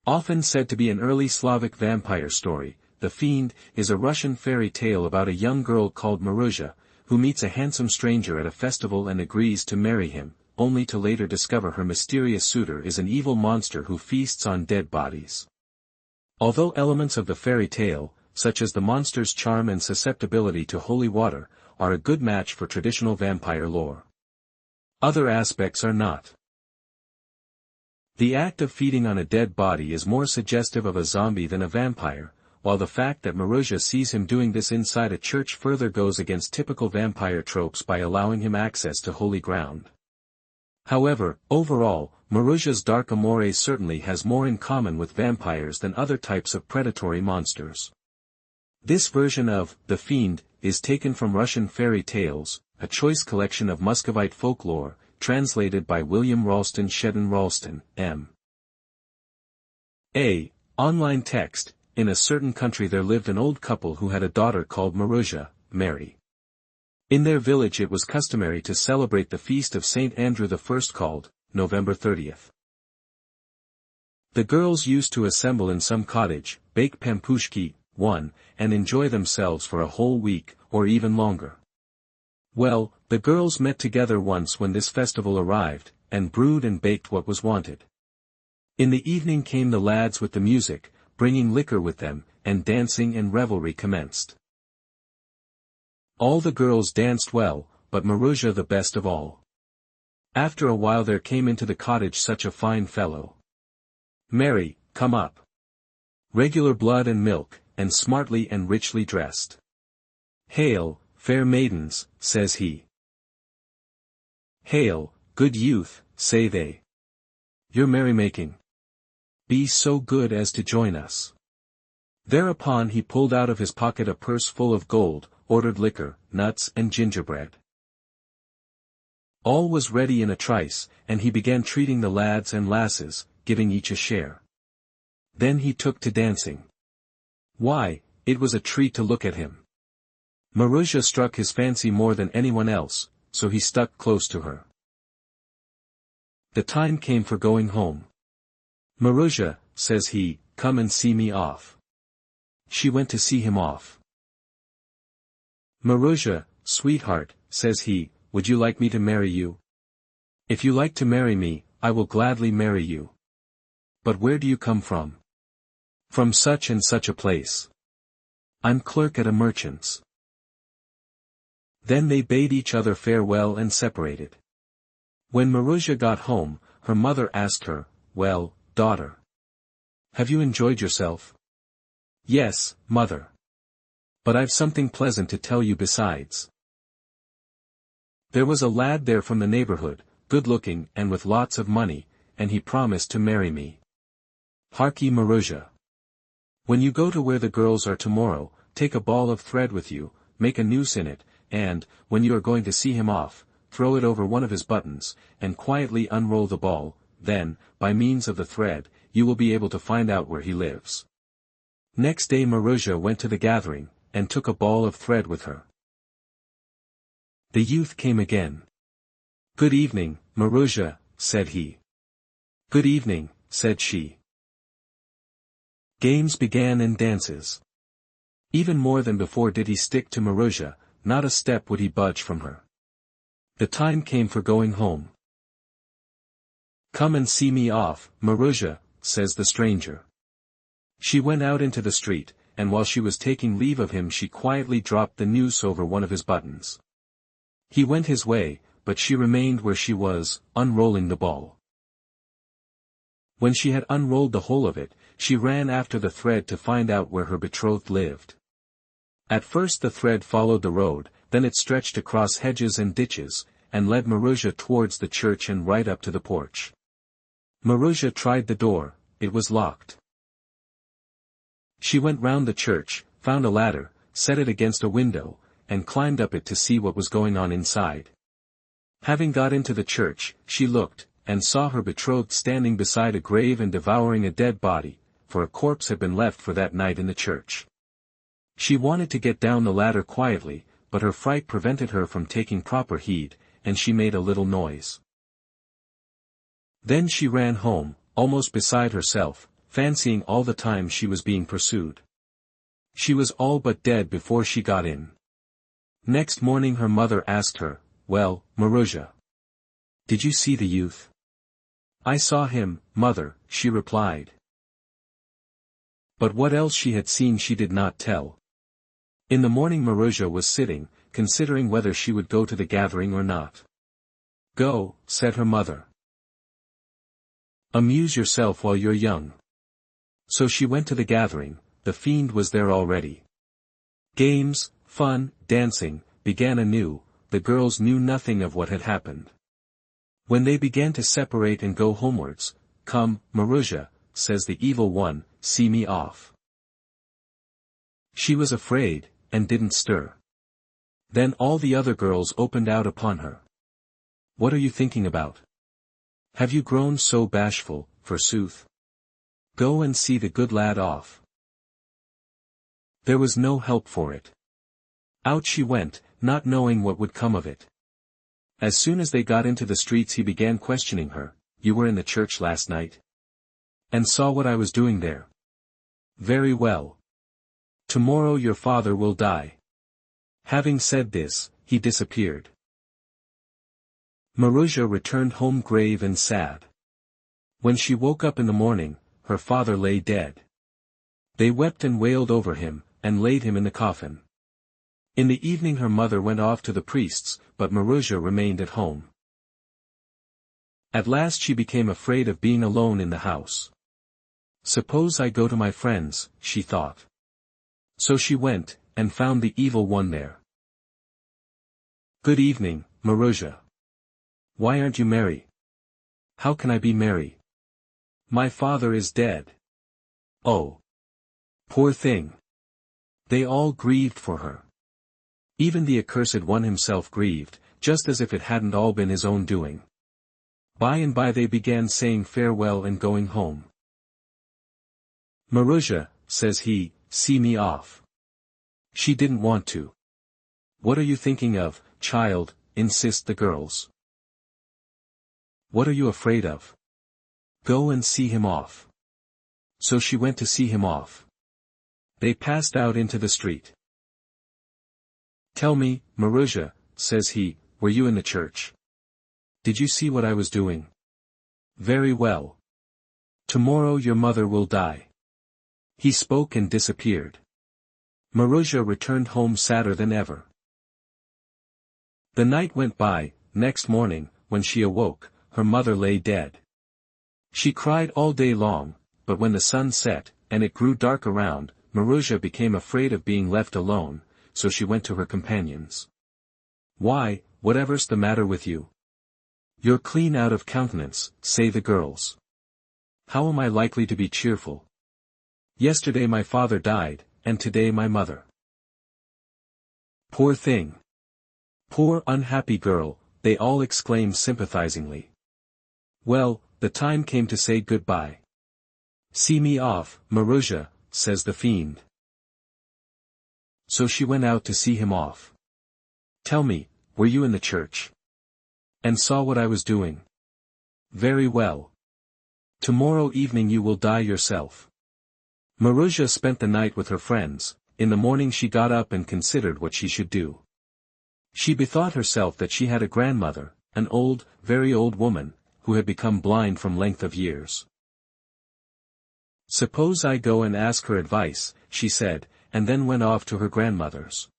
Often said to be an early Slavic vampire story, The Fiend is a Russian fairy tale about a young girl called Maruzha, who meets a handsome stranger at a festival and agrees to marry him, only to later discover her mysterious suitor is an evil monster who feasts on dead bodies. Although elements of the fairy tale, such as the monster's charm and susceptibility to holy water, are a good match for traditional vampire lore, other aspects are not. The act of feeding on a dead body is more suggestive of a zombie than a vampire, while the fact that Maruzha sees him doing this inside a church further goes against typical vampire tropes by allowing him access to holy ground. However, overall, Maruzha's dark amour certainly has more in common with vampires than other types of predatory monsters. This version of The Fiend is taken from Russian fairy tales, a choice collection of Muscovite folklore, translated by William Ralston Shedden Ralston, M.A. Online text. In a certain country there lived an old couple who had a daughter called Maruzha, Mary. In their village it was customary to celebrate the feast of St. Andrew I called, November 30th. The girls used to assemble in some cottage, bake pampushki, and enjoy themselves for a whole week, or even longer. Well, the girls met together once when this festival arrived, and brewed and baked what was wanted. In the evening came the lads with the music, bringing liquor with them, and dancing and revelry commenced. All the girls danced well, but Maruzha the best of all. After a while there came into the cottage such a fine fellow. Mary, come up. Regular blood and milk, and smartly and richly dressed. Hail, fair maidens, says he. Hail, good youth, say they. Your merrymaking. Be so good as to join us. Thereupon he pulled out of his pocket a purse full of gold, ordered liquor, nuts and gingerbread. All was ready in a trice, and he began treating the lads and lasses, giving each a share. Then he took to dancing. Why, it was a treat to look at him. Maruzha struck his fancy more than anyone else, so he stuck close to her. The time came for going home. Maruzha, says he, come and see me off. She went to see him off. Maruzha, sweetheart, says he, would you like me to marry you? If you like to marry me, I will gladly marry you. But where do you come from? From such and such a place. I'm clerk at a merchant's. Then they bade each other farewell and separated. When Maruzha got home, her mother asked her, well, daughter, have you enjoyed yourself? Yes, mother. But I've something pleasant to tell you besides. There was a lad there from the neighborhood, good-looking and with lots of money, and he promised to marry me. Harkee Maruzha. When you go to where the girls are tomorrow, take a ball of thread with you, make a noose in it, and, when you are going to see him off, throw it over one of his buttons, and quietly unroll the ball, then, by means of the thread, you will be able to find out where he lives. Next day Maruzha went to the gathering, and took a ball of thread with her. The youth came again. Good evening, Maruzha, said he. Good evening, said she. Games began and dances. Even more than before did he stick to Maruzha, not a step would he budge from her. The time came for going home. Come and see me off, Maruzha, says the stranger. She went out into the street, and while she was taking leave of him she quietly dropped the noose over one of his buttons. He went his way, but she remained where she was, unrolling the ball. When she had unrolled the whole of it, she ran after the thread to find out where her betrothed lived. At first the thread followed the road, then it stretched across hedges and ditches, and led Maruzha towards the church and right up to the porch. Maruzha tried the door, it was locked. She went round the church, found a ladder, set it against a window, and climbed up it to see what was going on inside. Having got into the church, she looked, and saw her betrothed standing beside a grave and devouring a dead body, for a corpse had been left for that night in the church. She wanted to get down the ladder quietly, but her fright prevented her from taking proper heed, and she made a little noise. Then she ran home, almost beside herself, fancying all the time she was being pursued. She was all but dead before she got in. Next morning her mother asked her, "Well, Marozha, did you see the youth?" "I saw him, mother," she replied. But what else she had seen she did not tell. In the morning Marozha was sitting, considering whether she would go to the gathering or not. "Go," said her mother. "Amuse yourself while you're young." So she went to the gathering. The fiend was there already. Games, fun, dancing, began anew. The girls knew nothing of what had happened. When they began to separate and go homewards, "Come, Marozha," says the evil one, "see me off." She was afraid, and didn't stir. Then all the other girls opened out upon her. "What are you thinking about? Have you grown so bashful, forsooth? Go and see the good lad off." There was no help for it. Out she went, not knowing what would come of it. As soon as they got into the streets he began questioning her. "You were in the church last night? And saw what I was doing there? Very well. Tomorrow your father will die." Having said this, he disappeared. Marozha returned home grave and sad. When she woke up in the morning, her father lay dead. They wept and wailed over him, and laid him in the coffin. In the evening her mother went off to the priest's, but Marozha remained at home. At last she became afraid of being alone in the house. "Suppose I go to my friends," she thought. So she went, and found the evil one there. "Good evening, Marozha. Why aren't you merry?" "How can I be merry? My father is dead." "Oh. Poor thing." They all grieved for her. Even the accursed one himself grieved, just as if it hadn't all been his own doing. By and by they began saying farewell and going home. "Marozha," says he, "see me off." She didn't want to. "What are you thinking of, child?" insist the girls. "What are you afraid of? Go and see him off." So she went to see him off. They passed out into the street. "Tell me, Marozha," says he, "were you in the church? Did you see what I was doing? Very well. Tomorrow your mother will die." He spoke and disappeared. Marozha returned home sadder than ever. The night went by. Next morning, when she awoke, her mother lay dead. She cried all day long, but when the sun set, and it grew dark around, Marozha became afraid of being left alone, so she went to her companions. "Why, whatever's the matter with you? You're clean out of countenance," say the girls. "How am I likely to be cheerful? Yesterday my father died, and today my mother." "Poor thing! Poor unhappy girl," they all exclaimed sympathizingly. Well, the time came to say goodbye. "See me off, Marozha," says the fiend. So she went out to see him off. "Tell me, were you in the church? And saw what I was doing? Very well. Tomorrow evening you will die yourself." Marozha spent the night with her friends. In the morning she got up and considered what she should do. She bethought herself that she had a grandmother, an old, very old woman, who had become blind from length of years. "Suppose I go and ask her advice," she said, and then went off to her grandmother's.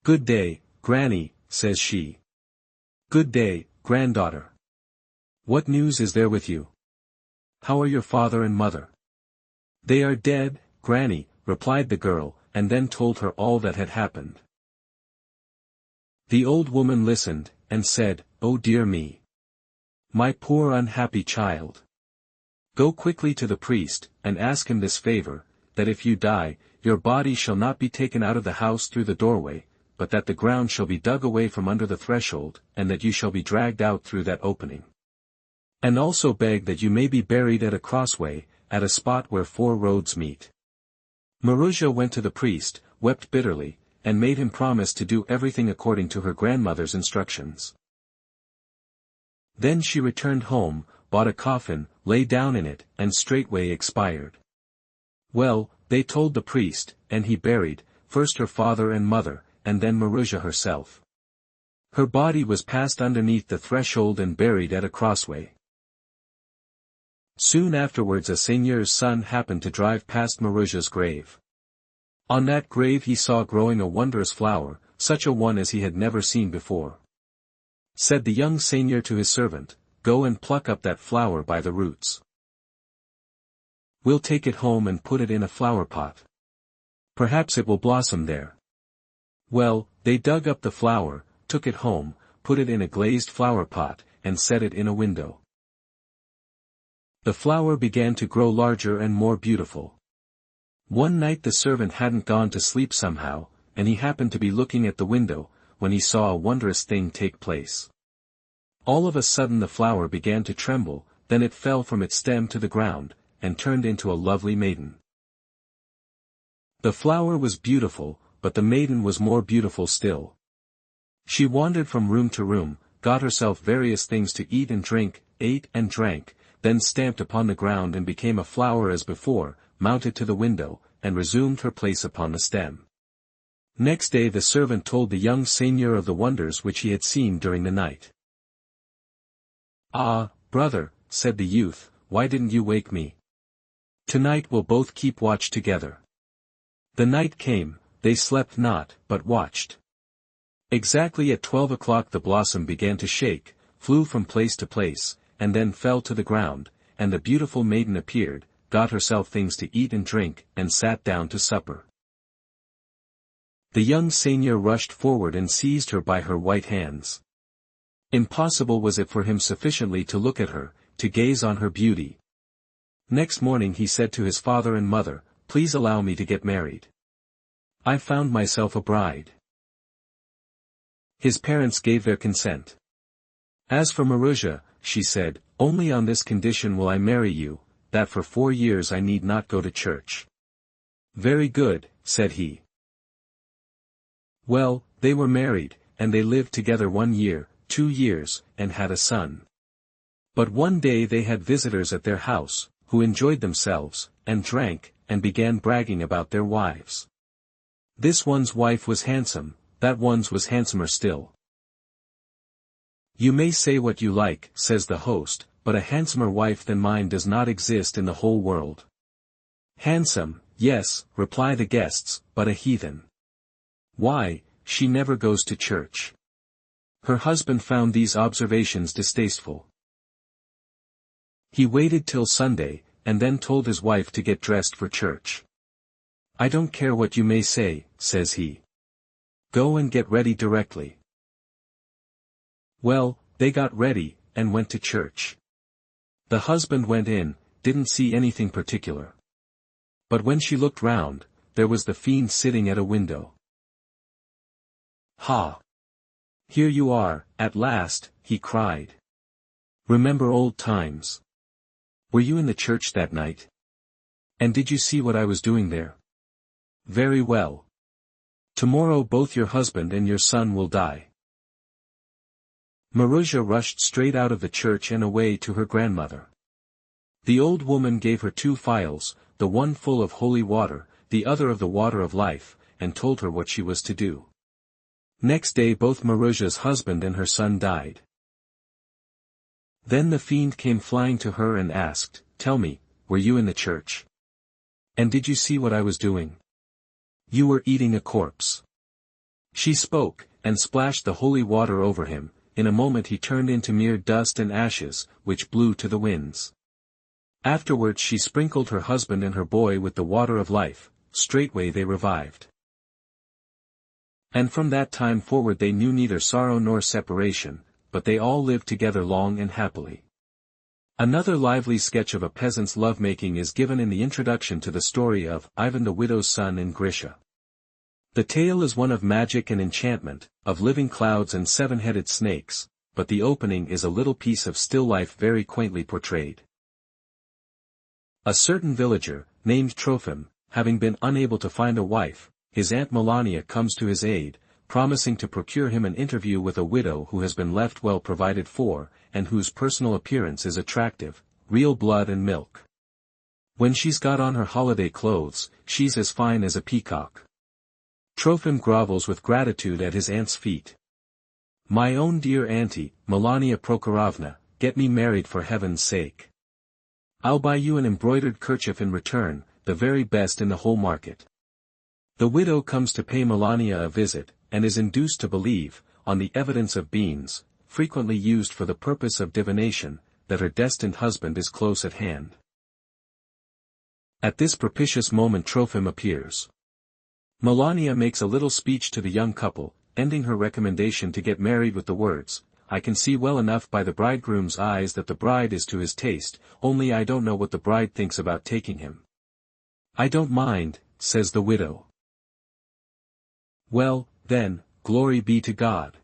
"Good day, Granny," says she. "Good day, granddaughter. What news is there with you? How are your father and mother?" "They are dead, Granny," replied the girl, and then told her all that had happened. The old woman listened, and said, "Oh dear me! My poor unhappy child! Go quickly to the priest, and ask him this favor, that if you die, your body shall not be taken out of the house through the doorway, but that the ground shall be dug away from under the threshold, and that you shall be dragged out through that opening. And also beg that you may be buried at a crossway, at a spot where 4 roads meet." Marozha went to the priest, wept bitterly, and made him promise to do everything according to her grandmother's instructions. Then she returned home, bought a coffin, lay down in it, and straightway expired. Well, they told the priest, and he buried, first her father and mother, and then Marusha herself. Her body was passed underneath the threshold and buried at a crossway. Soon afterwards a seigneur's son happened to drive past Marusha's grave. On that grave he saw growing a wondrous flower, such a one as he had never seen before. Said the young seigneur to his servant, "Go and pluck up that flower by the roots. We'll take it home and put it in a flower pot. Perhaps it will blossom there." Well, they dug up the flower, took it home, put it in a glazed flower pot, and set it in a window. The flower began to grow larger and more beautiful. One night the servant hadn't gone to sleep somehow, and he happened to be looking at the window, when he saw a wondrous thing take place. All of a sudden the flower began to tremble, then it fell from its stem to the ground, and turned into a lovely maiden. The flower was beautiful, but the maiden was more beautiful still. She wandered from room to room, got herself various things to eat and drink, ate and drank, then stamped upon the ground and became a flower as before, mounted to the window, and resumed her place upon the stem. Next day the servant told the young seigneur of the wonders which he had seen during the night. "Ah, brother," said the youth, "why didn't you wake me? Tonight we'll both keep watch together." The night came, they slept not, but watched. Exactly at 12 o'clock the blossom began to shake, flew from place to place, and then fell to the ground, and the beautiful maiden appeared, got herself things to eat and drink, and sat down to supper. The young seigneur rushed forward and seized her by her white hands. Impossible was it for him sufficiently to look at her, to gaze on her beauty. Next morning he said to his father and mother, "Please allow me to get married. I've found myself a bride." His parents gave their consent. "As for Marusha," she said, "only on this condition will I marry you, that for 4 years I need not go to church." "Very good," said he. Well, they were married, and they lived together 1 year, 2 years, and had a son. But one day they had visitors at their house, who enjoyed themselves, and drank, and began bragging about their wives. This one's wife was handsome, that one's was handsomer still. "You may say what you like," says the host, "but a handsomer wife than mine does not exist in the whole world." "Handsome, yes," reply the guests, "but a heathen. Why, she never goes to church." Her husband found these observations distasteful. He waited till Sunday, and then told his wife to get dressed for church. "I don't care what you may say," says he. "Go and get ready directly." Well, they got ready, and went to church. The husband went in, didn't see anything particular. But when she looked round, there was the fiend sitting at a window. "Ha! Here you are, at last," he cried. "Remember old times. Were you in the church that night? And did you see what I was doing there? Very well. Tomorrow both your husband and your son will die." Marusha rushed straight out of the church and away to her grandmother. The old woman gave her 2 phials, the one full of holy water, the other of the water of life, and told her what she was to do. Next day both Marusha's husband and her son died. Then the fiend came flying to her and asked, "Tell me, were you in the church? And did you see what I was doing?" "You were eating a corpse." She spoke, and splashed the holy water over him. In a moment he turned into mere dust and ashes, which blew to the winds. Afterwards she sprinkled her husband and her boy with the water of life, straightway they revived. And from that time forward they knew neither sorrow nor separation, but they all lived together long and happily. Another lively sketch of a peasant's love-making is given in the introduction to the story of Ivan the Widow's Son in Grisha. The tale is one of magic and enchantment, of living clouds and 7-headed snakes, but the opening is a little piece of still life very quaintly portrayed. A certain villager, named Trofim, having been unable to find a wife, his aunt Melania comes to his aid, promising to procure him an interview with a widow who has been left well provided for, and whose personal appearance is attractive, real blood and milk. When she's got on her holiday clothes, she's as fine as a peacock. Trofim grovels with gratitude at his aunt's feet. My own dear auntie, Melania Prokhorovna, get me married for heaven's sake. I'll buy you an embroidered kerchief in return, the very best in the whole market. The widow comes to pay Melania a visit, and is induced to believe, on the evidence of beans, frequently used for the purpose of divination, that her destined husband is close at hand. At this propitious moment Trofim appears. Melania makes a little speech to the young couple, ending her recommendation to get married with the words, I can see well enough by the bridegroom's eyes that the bride is to his taste, only I don't know what the bride thinks about taking him. I don't mind, says the widow. Well, then, glory be to God.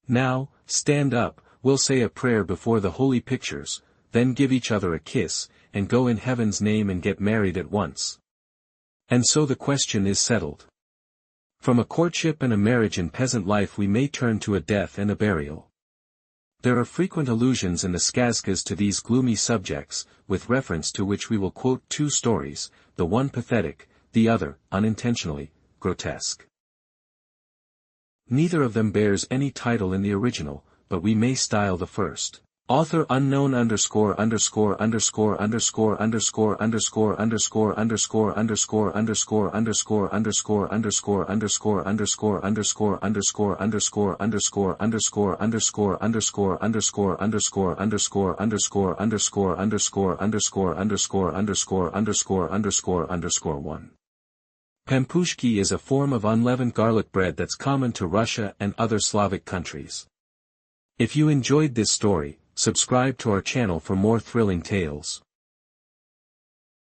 Now, stand up, we'll say a prayer before the holy pictures, then give each other a kiss, and go in heaven's name and get married at once. And so the question is settled. From a courtship and a marriage in peasant life we may turn to a death and a burial. There are frequent allusions in the skazkas to these gloomy subjects, with reference to which we will quote two stories, the one pathetic, the other, unintentionally, grotesque. Neither of them bears any title in the original, but we may style the first. Author unknown _______________________________________________________________________________________________________________________ ________________________ Pampushki is a form of unleavened garlic bread that's common to Russia and other Slavic countries. If you enjoyed this story, subscribe to our channel for more thrilling tales.